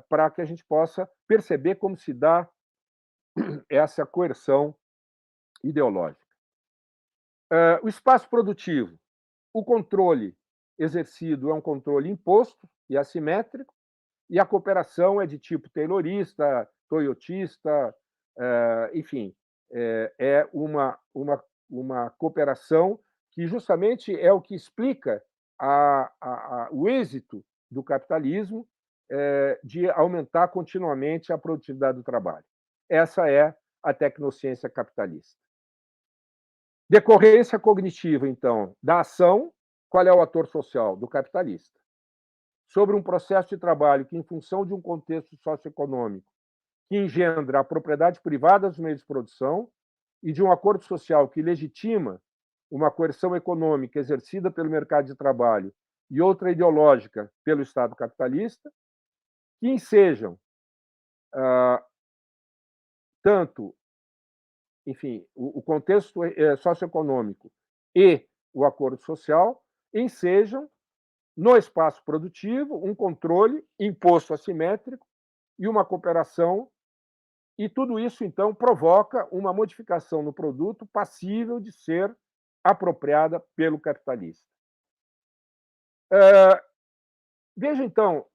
para que a gente possa perceber como se dá essa coerção ideológica. O espaço produtivo, o controle exercido é um controle imposto e assimétrico, e a cooperação é de tipo taylorista, toyotista, enfim, é uma cooperação que justamente é o que explica o êxito do capitalismo de aumentar continuamente a produtividade do trabalho. Essa é a tecnociência capitalista. Decorrência cognitiva, então, da ação. Qual é o ator social? Do capitalista. Sobre um processo de trabalho que, em função de um contexto socioeconômico que engendra a propriedade privada dos meios de produção e de um acordo social que legitima uma coerção econômica exercida pelo mercado de trabalho e outra ideológica pelo Estado capitalista, que ensejam tanto, enfim, o contexto socioeconômico e o acordo social, ensejam no espaço produtivo um controle imposto assimétrico e uma cooperação, e tudo isso, então, provoca uma modificação no produto passível de ser apropriada pelo capitalista. Veja, então,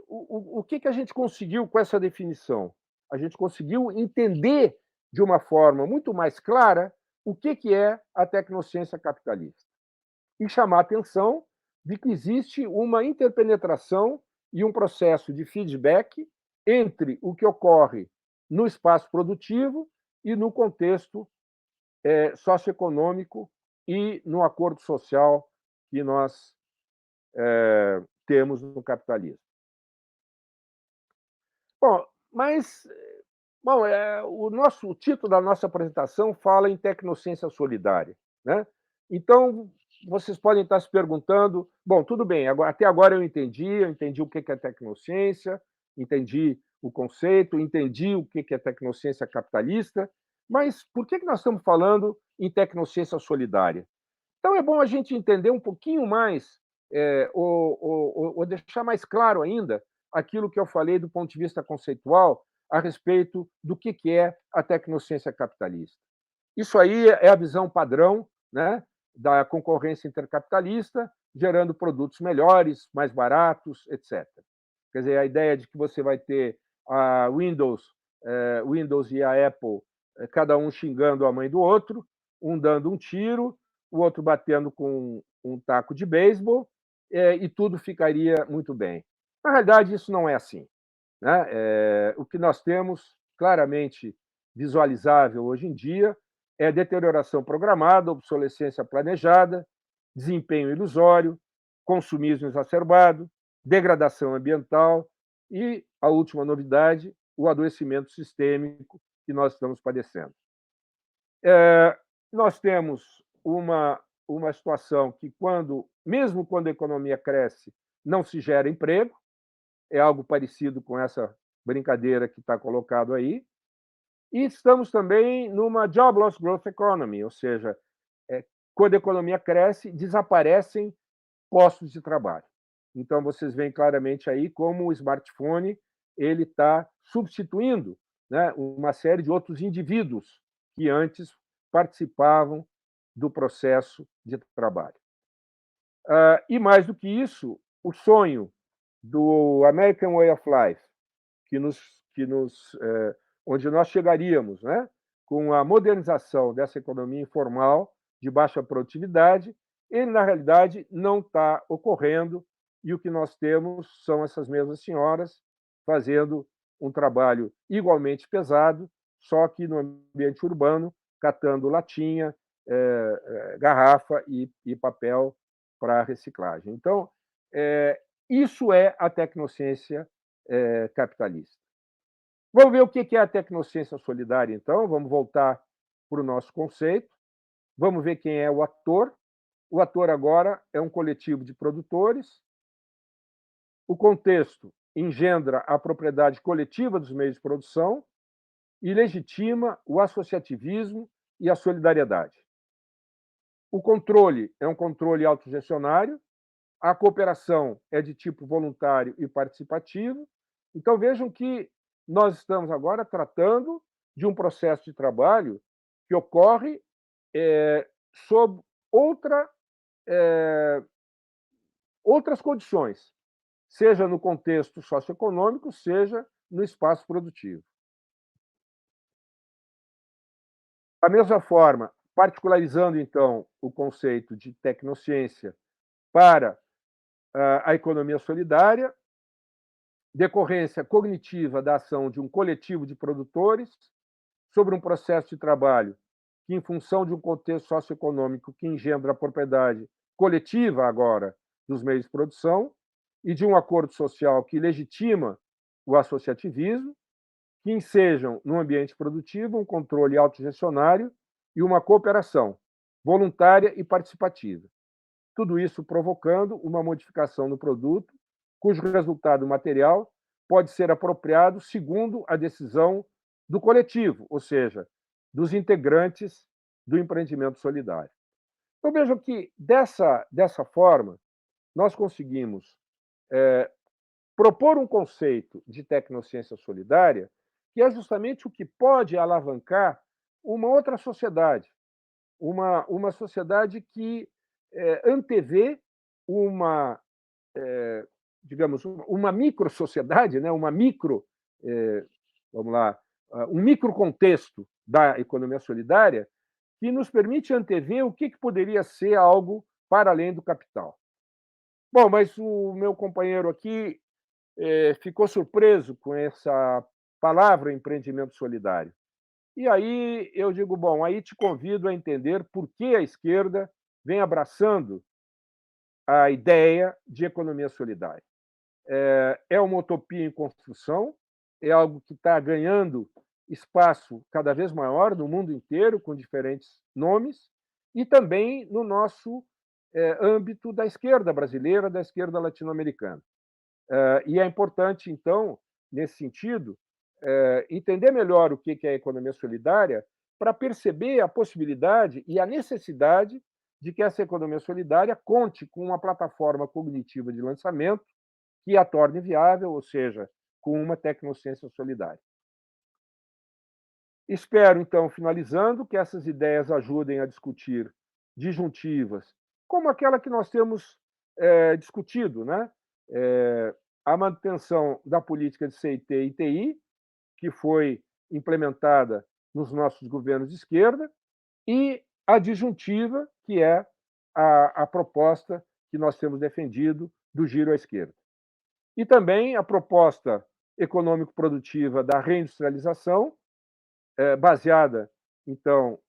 o que a gente conseguiu com essa definição? A gente conseguiu entender de uma forma muito mais clara o que é a tecnociência capitalista e chamar a atenção de que existe uma interpenetração e um processo de feedback entre o que ocorre no espaço produtivo e no contexto socioeconômico e no acordo social que nós temos no capitalismo. Bom, mas o título da nossa apresentação fala em tecnociência solidária, né? Então, vocês podem estar se perguntando, bom, tudo bem, até agora eu entendi o que é tecnociência, entendi o conceito, entendi o que é tecnociência capitalista, mas por que nós estamos falando em tecnociência solidária? Então, é bom a gente entender um pouquinho mais, ou deixar mais claro ainda, aquilo que eu falei do ponto de vista conceitual a respeito do que é a tecnociência capitalista. Isso aí é a visão padrão, né, da concorrência intercapitalista, gerando produtos melhores, mais baratos, etc. Quer dizer, a ideia de que você vai ter a Windows e a Apple, cada um xingando a mãe do outro, um dando um tiro, o outro batendo com um taco de beisebol, e tudo ficaria muito bem. Na realidade, isso não é assim, né? O que nós temos claramente visualizável hoje em dia é deterioração programada, obsolescência planejada, desempenho ilusório, consumismo exacerbado, degradação ambiental e, a última novidade, o adoecimento sistêmico que nós estamos padecendo. Nós temos uma situação que, mesmo quando a economia cresce, não se gera emprego, é algo parecido com essa brincadeira que está colocado aí, e estamos também numa job loss growth economy, ou seja, quando a economia cresce, desaparecem postos de trabalho. Então, vocês veem claramente aí como o smartphone ele está substituindo, né, uma série de outros indivíduos que antes participavam do processo de trabalho. E, mais do que isso, o sonho do American Way of Life, onde nós chegaríamos, né, com a modernização dessa economia informal de baixa produtividade, ele, na realidade, não está ocorrendo, e o que nós temos são essas mesmas senhoras fazendo um trabalho igualmente pesado, só que no ambiente urbano, catando latinha, garrafa e papel para reciclagem. Então, isso é a tecnociência capitalista. Vamos ver o que é a tecnociência solidária, então. Vamos voltar para o nosso conceito. Vamos ver quem é o ator. O ator agora é um coletivo de produtores. O contexto engendra a propriedade coletiva dos meios de produção e legitima o associativismo e a solidariedade. O controle é um controle autogestionário. A cooperação é de tipo voluntário e participativo. Então, vejam que nós estamos agora tratando de um processo de trabalho que ocorre sob outras condições, seja no contexto socioeconômico, seja no espaço produtivo. Da mesma forma, particularizando, então, o conceito de tecnociência para a economia solidária, decorrência cognitiva da ação de um coletivo de produtores sobre um processo de trabalho que, em função de um contexto socioeconômico que engendra a propriedade coletiva agora dos meios de produção e de um acordo social que legitima o associativismo, que ensejam, no ambiente produtivo, um controle autogestionário e uma cooperação voluntária e participativa. Tudo isso provocando uma modificação no produto, cujo resultado material pode ser apropriado segundo a decisão do coletivo, ou seja, dos integrantes do empreendimento solidário. Então, vejam que, dessa forma, nós conseguimos propor um conceito de tecnociência solidária que é justamente o que pode alavancar uma outra sociedade, uma sociedade que antevê digamos, uma micro-sociedade, né? Um microcontexto da economia solidária que nos permite antever o que poderia ser algo para além do capital. Bom, mas o meu companheiro aqui ficou surpreso com essa palavra empreendimento solidário. E aí eu digo, bom, aí te convido a entender por que a esquerda vem abraçando a ideia de economia solidária. É uma utopia em construção, é algo que está ganhando espaço cada vez maior no mundo inteiro, com diferentes nomes, e também no nosso âmbito da esquerda brasileira, da esquerda latino-americana. E é importante, então, nesse sentido, entender melhor o que é a economia solidária para perceber a possibilidade e a necessidade de que essa economia solidária conte com uma plataforma cognitiva de lançamento que a torne viável, ou seja, com uma tecnociência solidária. Espero, então, finalizando, que essas ideias ajudem a discutir disjuntivas, como aquela que nós temos discutido, né? A manutenção da política de CIT e TI, que foi implementada nos nossos governos de esquerda, e a disjuntiva, que é a proposta que nós temos defendido do giro à esquerda. E também a proposta econômico-produtiva da reindustrialização, baseada, então,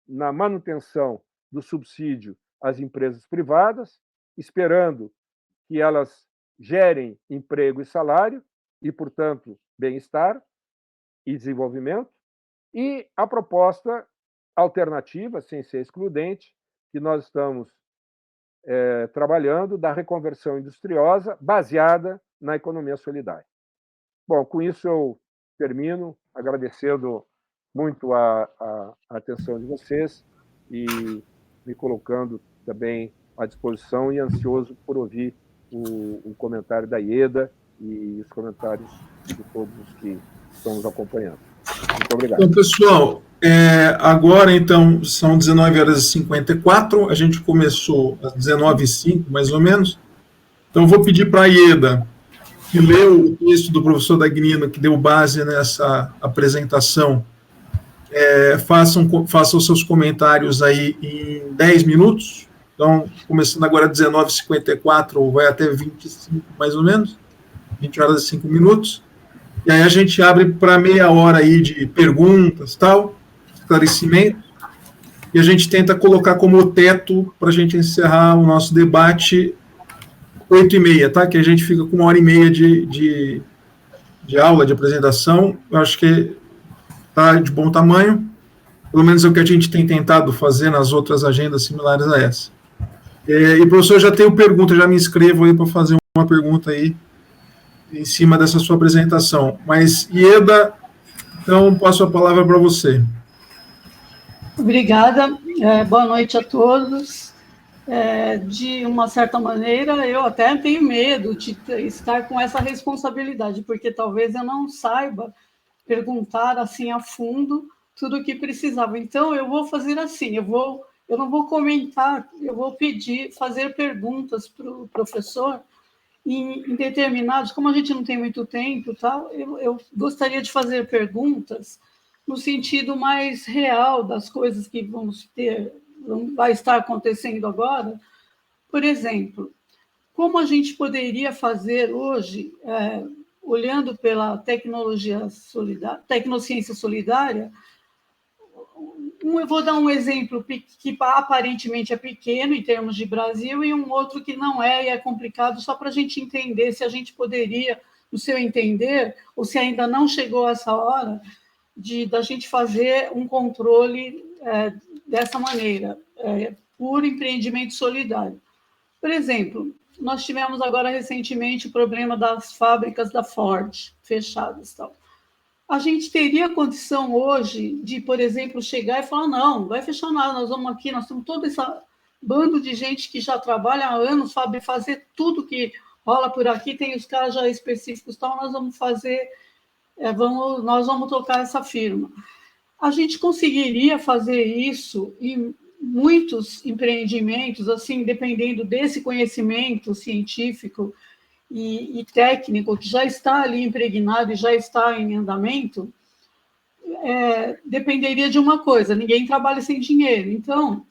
na manutenção do subsídio às empresas privadas, esperando que elas gerem emprego e salário e, portanto, bem-estar e desenvolvimento, e a proposta alternativa, sem ser excludente, que nós estamos trabalhando, da reconversão industriosa baseada na economia solidária. Bom, com isso eu termino, agradecendo muito a atenção de vocês e me colocando também à disposição e ansioso por ouvir o comentário da Ieda e os comentários de todos os que estão nos acompanhando. Muito obrigado. Então, pessoal, agora, então, são 19h54, a gente começou às 19h05, mais ou menos. Então, vou pedir para a Ieda, que leu o texto do professor Dagnino, que deu base nessa apresentação, façam os seus comentários aí em 10 minutos. Então, começando agora às 19h54, vai até 25, mais ou menos, 20h05. E aí a gente abre para meia hora aí de perguntas, tal, esclarecimento, e a gente tenta colocar como teto para a gente encerrar o nosso debate 8h30, tá? Que a gente fica com 1h30 de aula, de apresentação. Eu acho que está de bom tamanho, pelo menos é o que a gente tem tentado fazer nas outras agendas similares a essa. E, professor, já tenho pergunta, já me inscrevo aí para fazer uma pergunta aí em cima dessa sua apresentação. Mas, Ieda, então, passo a palavra para você. Obrigada. Boa noite a todos. De uma certa maneira, eu até tenho medo de estar com essa responsabilidade, porque talvez eu não saiba perguntar assim a fundo tudo o que precisava. Então, eu vou fazer assim, eu não vou comentar, eu vou fazer perguntas para o professor em determinados, como a gente não tem muito tempo, tal, eu gostaria de fazer perguntas no sentido mais real das coisas que vai estar acontecendo agora. Por exemplo, como a gente poderia fazer hoje, olhando pela tecnociência solidária, eu vou dar um exemplo que aparentemente é pequeno em termos de Brasil e um outro que não é, e é complicado, só para a gente entender se a gente poderia, no seu entender, ou se ainda não chegou essa hora, da gente fazer um controle dessa maneira, por empreendimento solidário. Por exemplo, nós tivemos agora recentemente o problema das fábricas da Ford fechadas, tal. A gente teria condição hoje de, por exemplo, chegar e falar, não vai fechar nada, nós vamos aqui, nós temos todo esse bando de gente que já trabalha há anos, sabe fazer tudo que rola por aqui, tem os caras já específicos, tal, nós vamos fazer, nós vamos tocar essa firma. A gente conseguiria fazer isso em muitos empreendimentos, assim, dependendo desse conhecimento científico e técnico que já está ali impregnado e já está em andamento, dependeria de uma coisa, ninguém trabalha sem dinheiro. Então,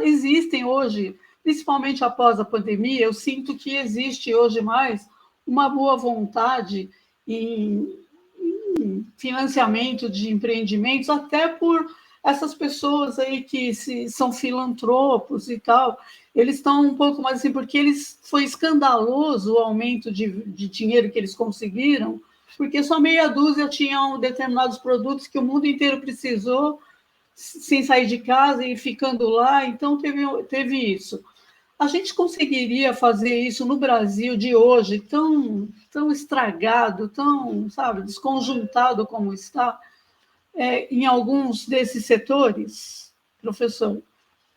existem hoje, principalmente após a pandemia, eu sinto que existe hoje mais uma boa vontade em financiamento de empreendimentos, até por essas pessoas aí que são filantropos e tal, eles estão um pouco mais assim, porque foi escandaloso o aumento de dinheiro que eles conseguiram, porque só meia dúzia tinham determinados produtos que o mundo inteiro precisou, sem sair de casa e ficando lá, então teve isso. A gente conseguiria fazer isso no Brasil de hoje, tão estragado, tão, sabe, desconjuntado como está, em alguns desses setores, professor?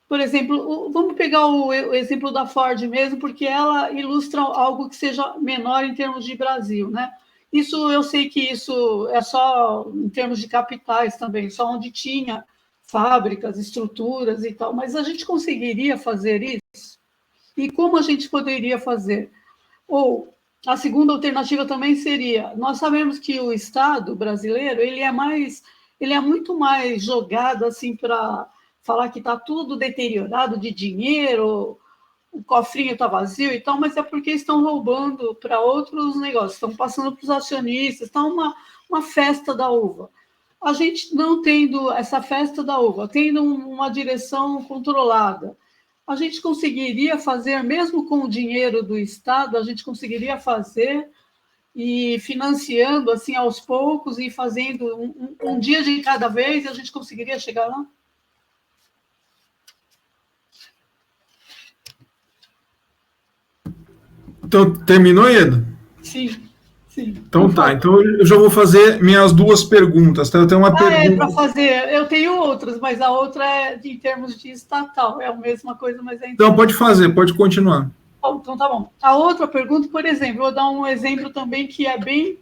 Por exemplo, vamos pegar o exemplo da Ford mesmo, porque ela ilustra algo que seja menor em termos de Brasil, né? Isso, eu sei que isso é só em termos de capitais também, só onde tinha fábricas, estruturas e tal, mas a gente conseguiria fazer isso? E como a gente poderia fazer? Ou a segunda alternativa também seria, nós sabemos que o Estado brasileiro, ele é muito mais jogado assim para falar que está tudo deteriorado de dinheiro, o cofrinho está vazio e tal, mas é porque estão roubando para outros negócios, estão passando para os acionistas, está uma festa da uva. A gente não tendo essa festa da uva, tendo uma direção controlada, a gente conseguiria fazer, mesmo com o dinheiro do Estado, a gente conseguiria fazer e financiando assim aos poucos e fazendo um dia de cada vez, a gente conseguiria chegar lá? Então, terminou, Ieda? Sim. Então tá, então eu já vou fazer minhas duas perguntas, tá? Eu tenho uma pergunta. Para fazer, eu tenho outras, mas a outra é em termos de estatal, é a mesma coisa, mas é... Então pode fazer, pode continuar. Então tá bom. A outra pergunta, por exemplo, eu vou dar um exemplo também que é bem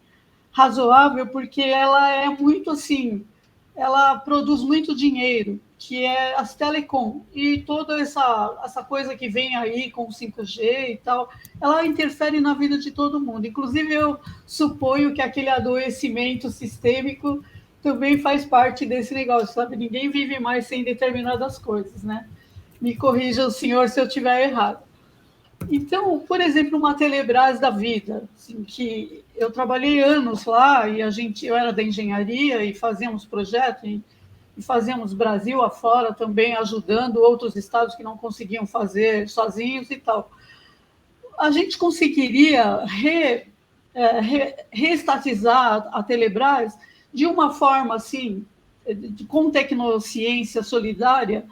razoável, porque ela é muito assim, ela produz muito dinheiro, que é as telecom, e toda essa coisa que vem aí com 5G e tal, ela interfere na vida de todo mundo. Inclusive, eu suponho que aquele adoecimento sistêmico também faz parte desse negócio, sabe? Ninguém vive mais sem determinadas coisas, né? Me corrija o senhor se eu estiver errado. Então, por exemplo, uma Telebrás da vida, assim, que eu trabalhei anos lá e eu era da engenharia e fazíamos projetos e fazíamos Brasil afora também, ajudando outros estados que não conseguiam fazer sozinhos e tal. A gente conseguiria reestatizar a Telebrás de uma forma assim, com tecnociência solidária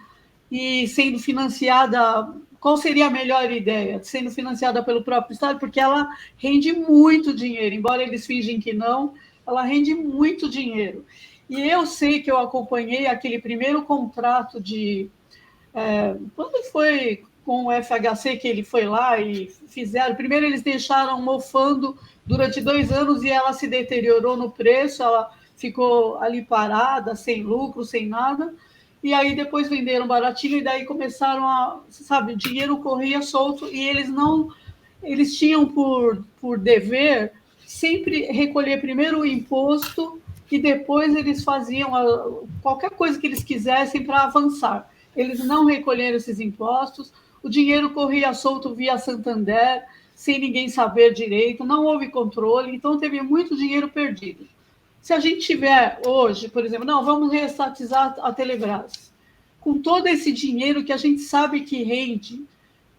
e sendo financiada. Qual seria a melhor ideia? Sendo financiada pelo próprio Estado, porque ela rende muito dinheiro, embora eles fingem que não, ela rende muito dinheiro. E eu sei que eu acompanhei aquele primeiro contrato de... quando foi com o FHC que ele foi lá e fizeram... Primeiro eles deixaram mofando durante 2 anos e ela se deteriorou no preço, ela ficou ali parada, sem lucro, sem nada... E aí depois venderam baratinho e daí começaram a, sabe, o dinheiro corria solto e eles tinham por dever sempre recolher primeiro o imposto e depois eles faziam qualquer coisa que eles quisessem para avançar. Eles não recolheram esses impostos, o dinheiro corria solto via Santander, sem ninguém saber direito, não houve controle, então teve muito dinheiro perdido. Se a gente tiver hoje, por exemplo, não, vamos reestatizar a Telebrás, com todo esse dinheiro que a gente sabe que rende,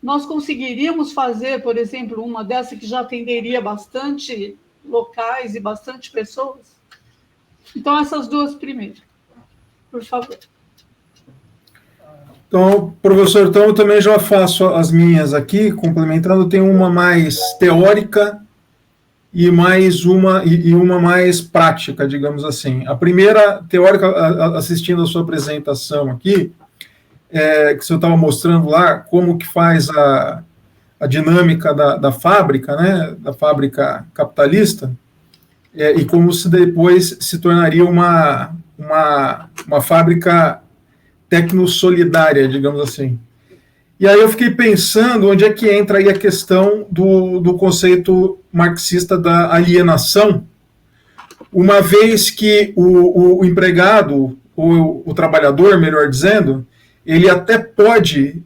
nós conseguiríamos fazer, por exemplo, uma dessa que já atenderia bastante locais e bastante pessoas? Então, essas duas primeiro, por favor. Então, professor, então eu também já faço as minhas aqui, complementando, tem uma mais teórica e uma mais prática, digamos assim. A primeira, teórica, assistindo a sua apresentação aqui, que você estava mostrando lá, como que faz a dinâmica da fábrica, né, da fábrica capitalista, e como se depois se tornaria uma fábrica tecnosolidária, digamos assim. E aí eu fiquei pensando onde é que entra aí a questão do conceito marxista da alienação, uma vez que o empregado, o trabalhador, melhor dizendo, ele até pode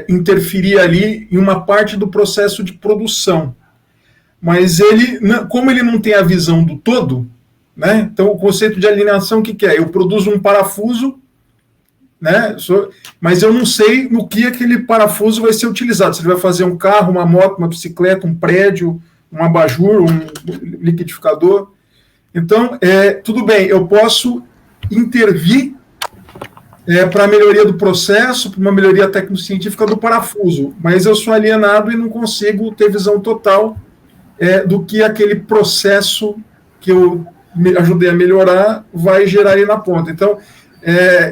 interferir ali em uma parte do processo de produção, mas como ele não tem a visão do todo, né, então o conceito de alienação, o que é? Eu produzo um parafuso, né? Mas eu não sei no que aquele parafuso vai ser utilizado. Se ele vai fazer um carro, uma moto, uma bicicleta, um prédio, um abajur, um liquidificador. Então, tudo bem, eu posso intervir para a melhoria do processo, para uma melhoria técnico-científica do parafuso, mas eu sou alienado e não consigo ter visão total do que aquele processo que eu ajudei a melhorar vai gerar aí na ponta. Então,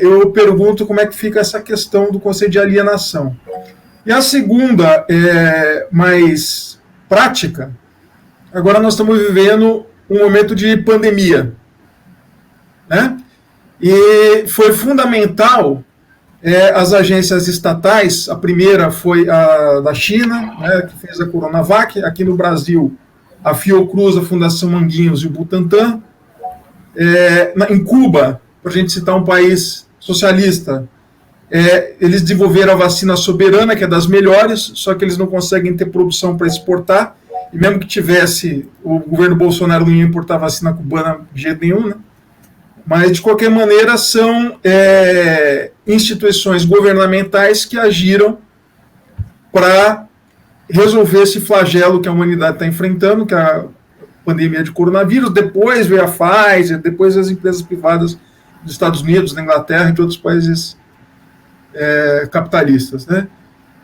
eu pergunto como é que fica essa questão do conceito de alienação. E a segunda, mais prática, agora nós estamos vivendo um momento de pandemia, né? E foi fundamental as agências estatais, a primeira foi a da China, né, que fez a Coronavac, aqui no Brasil, a Fiocruz, a Fundação Manguinhos e o Butantan. Em Cuba, para a gente citar um país socialista, eles desenvolveram a vacina Soberana, que é das melhores, só que eles não conseguem ter produção para exportar, e mesmo que tivesse, o governo Bolsonaro não ia importar vacina cubana de jeito nenhum, né? Mas, de qualquer maneira, são instituições governamentais que agiram para resolver esse flagelo que a humanidade está enfrentando, que é a pandemia de coronavírus. Depois veio a Pfizer, depois as empresas privadas dos Estados Unidos, da Inglaterra e de outros países capitalistas, né?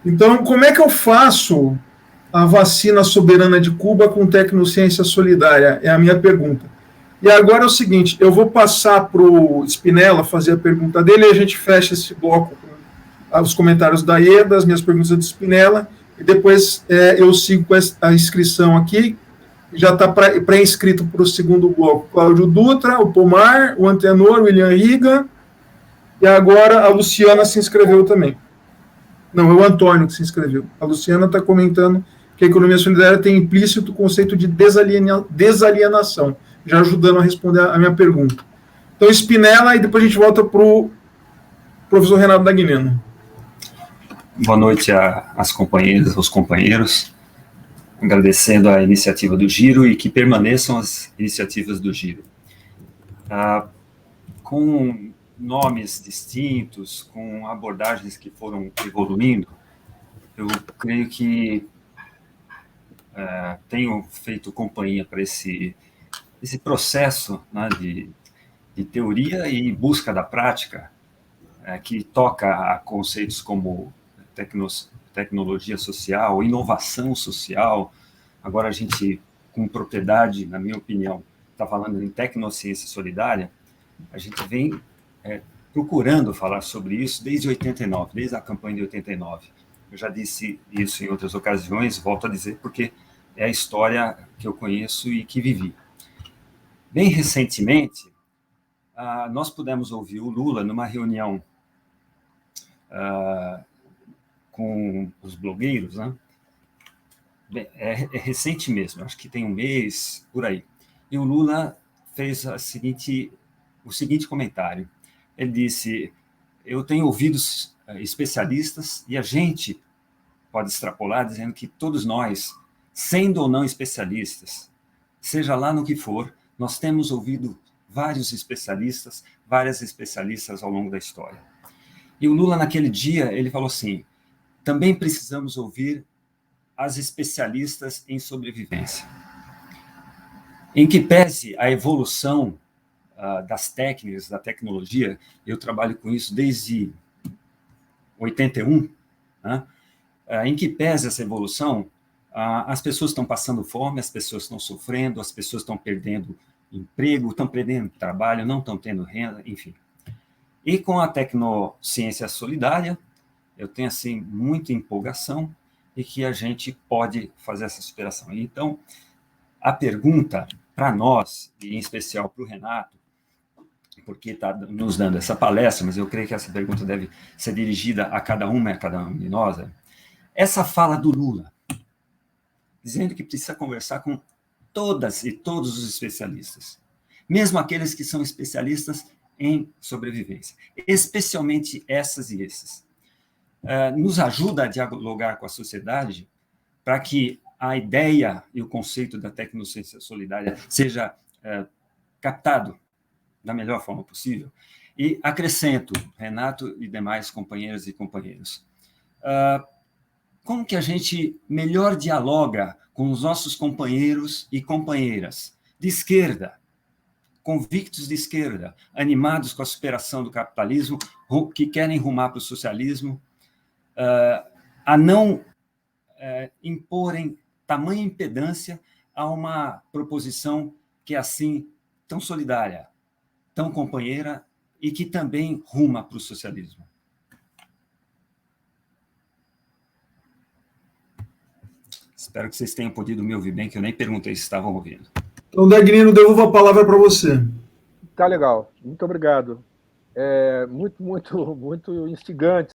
Então, como é que eu faço a vacina soberana de Cuba com tecnociência solidária? É a minha pergunta. E agora é o seguinte, eu vou passar para o Spinella fazer a pergunta dele e a gente fecha esse bloco com os comentários da Ieda, as minhas perguntas do Spinella, e depois eu sigo com a inscrição aqui. Já está pré-inscrito para o segundo bloco. Cláudio Dutra, o Pomar, o Antenor, o William Riga, e agora a Luciana se inscreveu também. Não, é o Antônio que se inscreveu. A Luciana está comentando que a economia solidária tem implícito o conceito de desalienação, já ajudando a responder a minha pergunta. Então, Spinella, e depois a gente volta para o professor Renato Dagnino. Boa noite às companheiras, aos companheiros, agradecendo a iniciativa do Giro e que permaneçam as iniciativas do Giro. Com nomes distintos, com abordagens que foram evoluindo, eu creio que tenho feito companhia para esse processo, né, de teoria e busca da prática, que toca a conceitos como tecnologia social, inovação social. Agora a gente, com propriedade, na minha opinião, está falando em tecnociência solidária. A gente vem procurando falar sobre isso desde 89, desde a campanha de 89. Eu já disse isso em outras ocasiões, volto a dizer, porque é a história que eu conheço e que vivi. Bem recentemente, nós pudemos ouvir o Lula numa reunião com os blogueiros, né? É recente mesmo, acho que tem um mês, por aí. E o Lula fez o seguinte comentário. Ele disse, eu tenho ouvido especialistas, e a gente pode extrapolar dizendo que todos nós, sendo ou não especialistas, seja lá no que for, nós temos ouvido várias especialistas ao longo da história. E o Lula, naquele dia, ele falou assim, também precisamos ouvir as especialistas em sobrevivência. Em que pese a evolução das técnicas, da tecnologia, eu trabalho com isso desde 81, né? Em que pese essa evolução, as pessoas estão passando fome, as pessoas estão sofrendo, as pessoas estão perdendo emprego, estão perdendo trabalho, não estão tendo renda, enfim. E com a tecnociência solidária, eu tenho, assim, muita empolgação e que a gente pode fazer essa superação. Então, a pergunta para nós, e em especial para o Renato, porque está nos dando essa palestra, mas eu creio que essa pergunta deve ser dirigida a cada uma e a cada um de nós, essa fala do Lula, dizendo que precisa conversar com todas e todos os especialistas, mesmo aqueles que são especialistas em sobrevivência, especialmente essas e esses, nos ajuda a dialogar com a sociedade para que a ideia e o conceito da tecnociência solidária seja captado da melhor forma possível. E acrescento, Renato e demais companheiras e companheiros, como que a gente melhor dialoga com os nossos companheiros e companheiras de esquerda, convictos de esquerda, animados com a superação do capitalismo, que querem rumar para o socialismo, a não imporem tamanha impedância a uma proposição que é assim tão solidária, tão companheira e que também ruma para o socialismo. Espero que vocês tenham podido me ouvir bem, que eu nem perguntei se estavam ouvindo. Então, Dagnino, devolvo a palavra para você. Tá legal, muito obrigado. Muito instigante